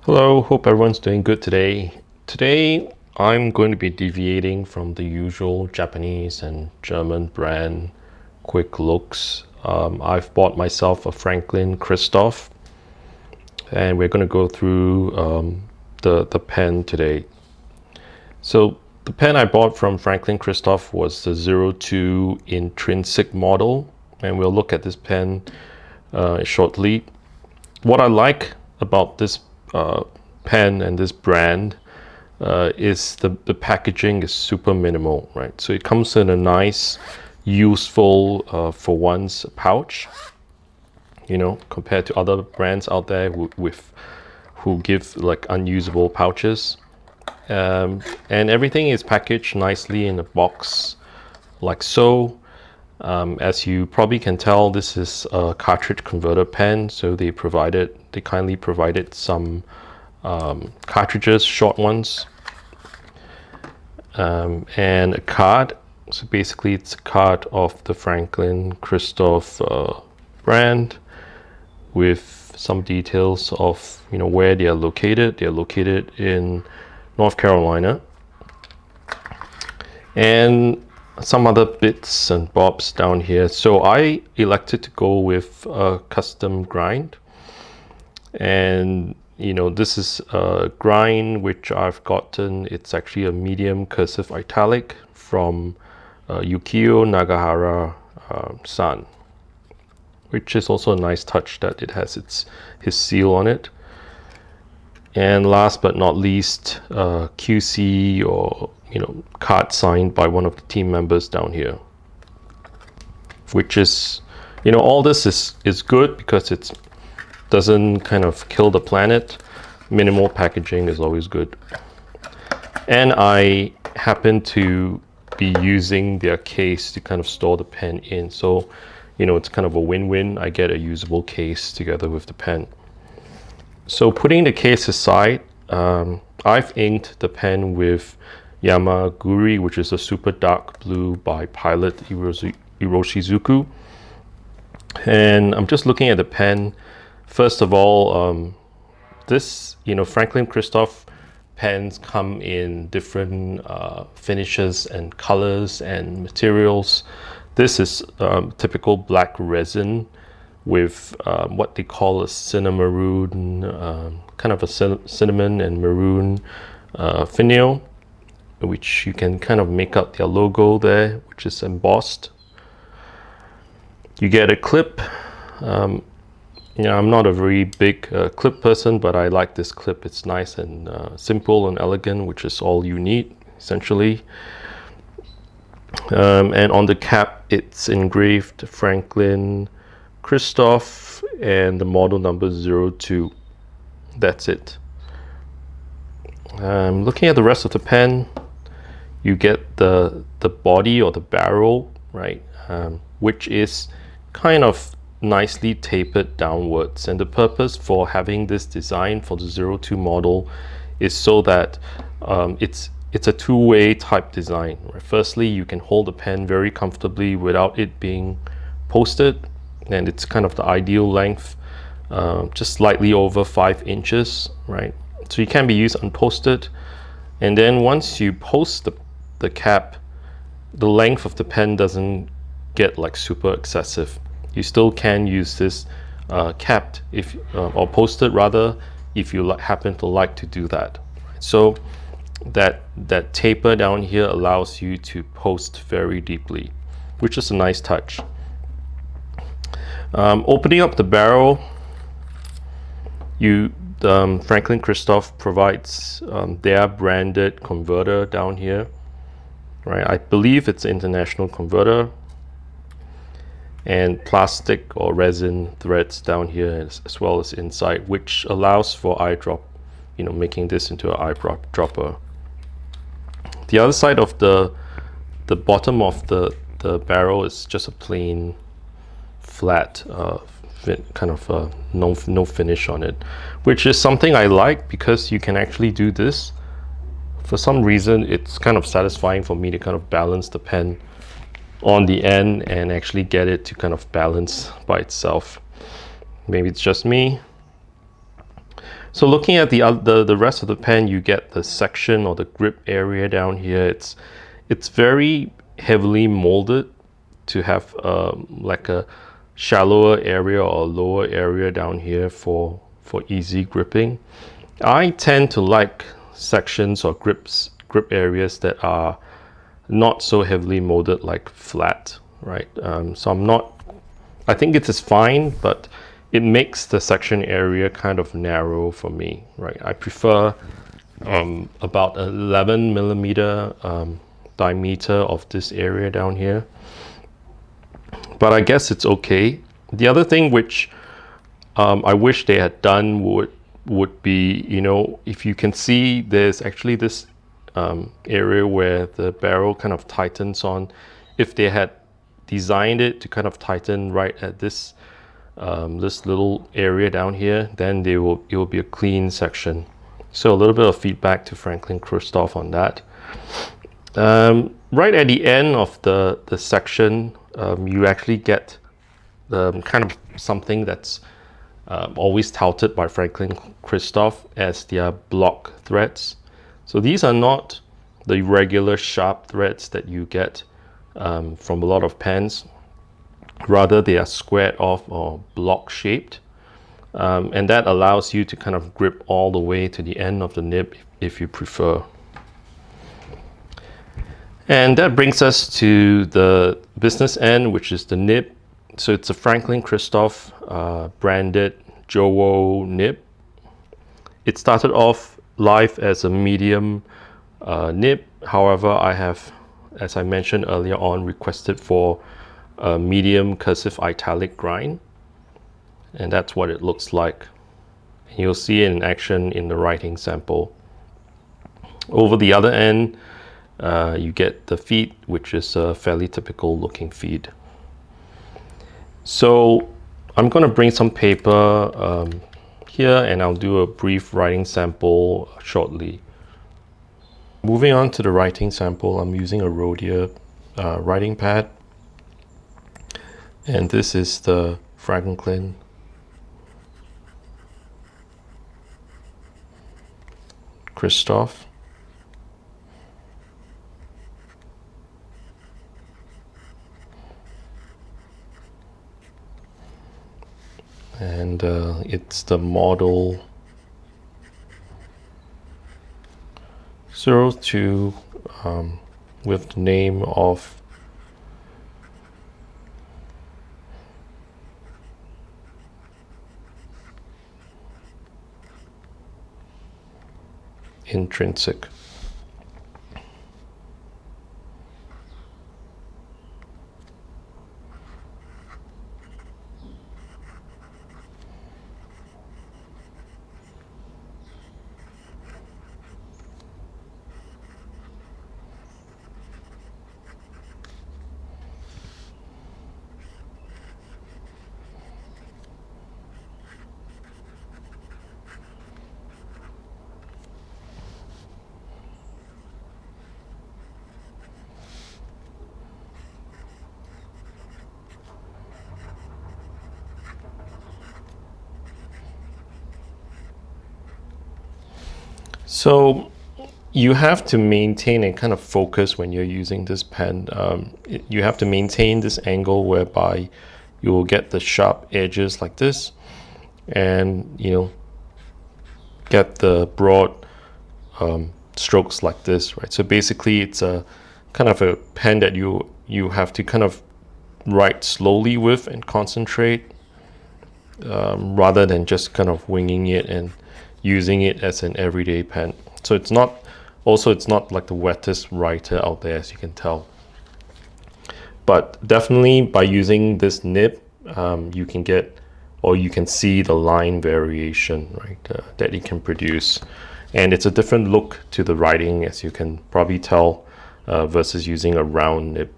Hello, hope everyone's doing good today. Today, I'm going to be deviating from the usual Japanese and German brand quick looks. I've bought myself a Franklin Christoph, and we're going to go through the pen today. So the pen I bought from Franklin Christoph was the 02 Intrinsic model, and we'll look at this pen shortly. What I like about this pen and this brand is the packaging is super minimal, right? So it comes in a nice, useful for once pouch, compared to other brands out there who give like unusable pouches. And everything is packaged nicely in a box like so. As you probably can tell, this is a cartridge converter pen, so they kindly provided some cartridges, short ones, and a card. So basically it's a card of the Franklin Christoph brand with some details of where they are located. They are located in North Carolina, and some other bits and bobs down here. So I elected to go with a custom grind, and this is a grind which I've gotten. It's actually a Medium Cursive Italic from Yukio Nagahara san, which is also a nice touch that it has his seal on it. And last but not least, QC or card signed by one of the team members down here, which is all this is good because it doesn't kind of kill the planet. Minimal packaging is always good, and I happen to be using their case to kind of store the pen in, so it's kind of a win-win. I get a usable case together with the pen. So putting the case aside, I've inked the pen with Yamaguri, which is a super dark blue by Pilot Iroshizuku. And I'm just looking at the pen. First of all, this, Franklin Christoph pens come in different finishes and colors and materials. This is typical black resin with what they call a cinnamaroon, kind of a cinnamon and maroon finial, which you can kind of make out their logo there, which is embossed. You get a clip. I'm not a very big clip person, but I like this clip. It's nice and simple and elegant, which is all you need, essentially. And on the cap, it's engraved Franklin Christoph and the model number 02. That's it. Looking at the rest of the pen, you get the body or the barrel, right, which is kind of nicely tapered downwards. And the purpose for having this design for the 02 model is so that it's a two-way type design, right? Firstly, you can hold the pen very comfortably without it being posted, and it's kind of the ideal length, just slightly over 5 inches, right? So you can be used unposted. And then once you post the cap, the length of the pen doesn't get like super excessive. You still can use this capped or posted rather, if you happen to like to do that. So that taper down here allows you to post very deeply, which is a nice touch. Opening up the barrel, Franklin Christoph provides their branded converter down here, right? I believe it's an international converter, and plastic or resin threads down here as well as inside, which allows for eyedrop, making this into an eyedropper. The other side of the bottom of the barrel is just a plain flat kind of no finish on it, which is something I like because you can actually do this. For some reason, it's kind of satisfying for me to kind of balance the pen on the end and actually get it to kind of balance by itself. Maybe it's just me. So looking at the rest of the pen, you get the section or the grip area down here. It's very heavily molded to have like a shallower area or lower area down here for easy gripping. I tend to like sections or grip areas that are not so heavily molded, like flat, right? So I think it is fine, but it makes the section area kind of narrow for me, right? I prefer about 11 millimeter diameter of this area down here, but I guess it's okay. The other thing which I wish they had done would be, you know, if you can see, there's actually this area where the barrel kind of tightens on. If they had designed it to kind of tighten right at this this little area down here, then it will be a clean section. So a little bit of feedback to Franklin Christoph on that. Right at the end of the section, you actually get kind of something that's always touted by Franklin Christoph as their block threads. So these are not the regular sharp threads that you get from a lot of pens. Rather, they are squared off or block shaped, and that allows you to kind of grip all the way to the end of the nib if you prefer. And that brings us to the business end, which is the nib. So it's a Franklin Christoph branded Jowo nib. It started off live as a medium nib. However, I have, as I mentioned earlier on, requested for a medium cursive italic grind, and that's what it looks like. And you'll see it in action in the writing sample. Over the other end, you get the feed, which is a fairly typical looking feed. So I'm going to bring some paper here, and I'll do a brief writing sample shortly. Moving on to the writing sample, I'm using a Rhodia writing pad. And this is the Franklin Christoph. And it's the model 02 with the name of Intrinsic. So you have to maintain a kind of focus when you're using this pen. You have to maintain this angle whereby you will get the sharp edges like this, and you know, get the broad strokes like this, right? So basically, it's a kind of a pen that you have to kind of write slowly with and concentrate, rather than just kind of winging it and using it as an everyday pen. So it's not like the wettest writer out there, as you can tell. But definitely by using this nib, you can get, or you can see the line variation, right, that it can produce. And it's a different look to the writing, as you can probably tell, versus using a round nib.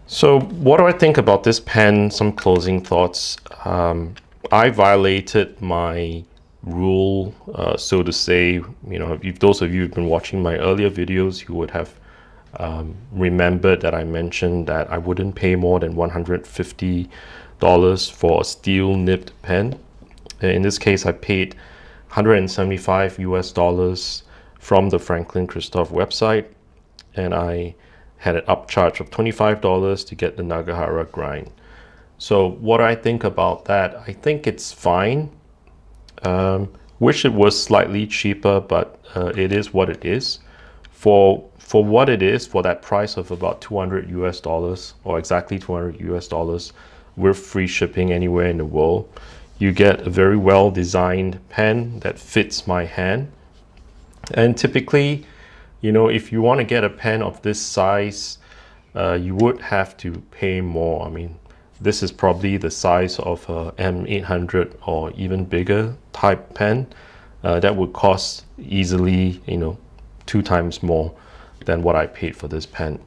So what do I think about this pen? Some closing thoughts. I violated my rule, so to say. You know, if those of you who've been watching my earlier videos, you would have remembered that I mentioned that I wouldn't pay more than $150 for a steel nibbed pen. In this case, I paid 175 US dollars from the Franklin Christoph website, and I had an upcharge of $25 to get the Nagahara grind. So what I think about that, I think it's fine. Wish it was slightly cheaper, but it is what it is. For what it is, for that price of about 200 US dollars, or exactly 200 US dollars, with free shipping anywhere in the world, you get a very well designed pen that fits my hand. And typically, you know, if you want to get a pen of this size, you would have to pay more. I mean, this is probably the size of a M800 or even bigger type pen. That would cost easily, you know, 2 times more than what I paid for this pen.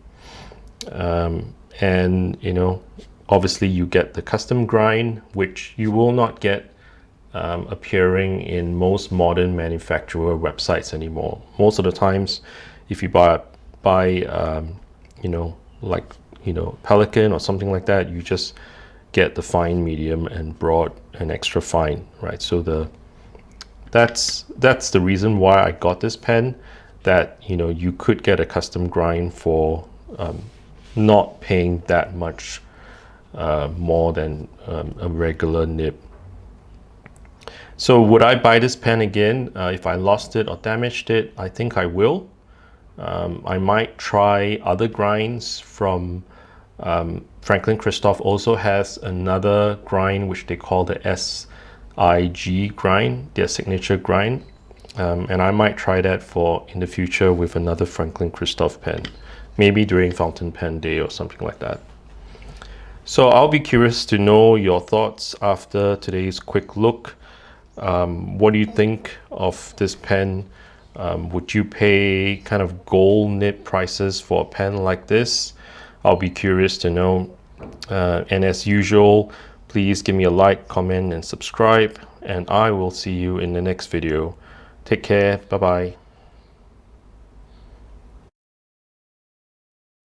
And, you know, obviously you get the custom grind, which you will not get appearing in most modern manufacturer websites anymore. Most of the times, if you buy you know, like, you know, Pelican or something like that, you just get the fine, medium, and broad and extra fine, right? So that's the reason why I got this pen, that, you know, you could get a custom grind for not paying that much more than a regular nib. So would I buy this pen again if I lost it or damaged it? I think I will. I might try other grinds from Franklin Christoph. Also has another grind which they call the SIG grind, their signature grind, and I might try that for in the future with another Franklin Christoph pen, maybe during Fountain Pen Day or something like that. So I'll be curious to know your thoughts after today's quick look. What do you think of this pen? Would you pay kind of gold nib prices for a pen like this? I'll be curious to know. And as usual, please give me a like, comment, and subscribe. And I will see you in the next video. Take care. Bye-bye.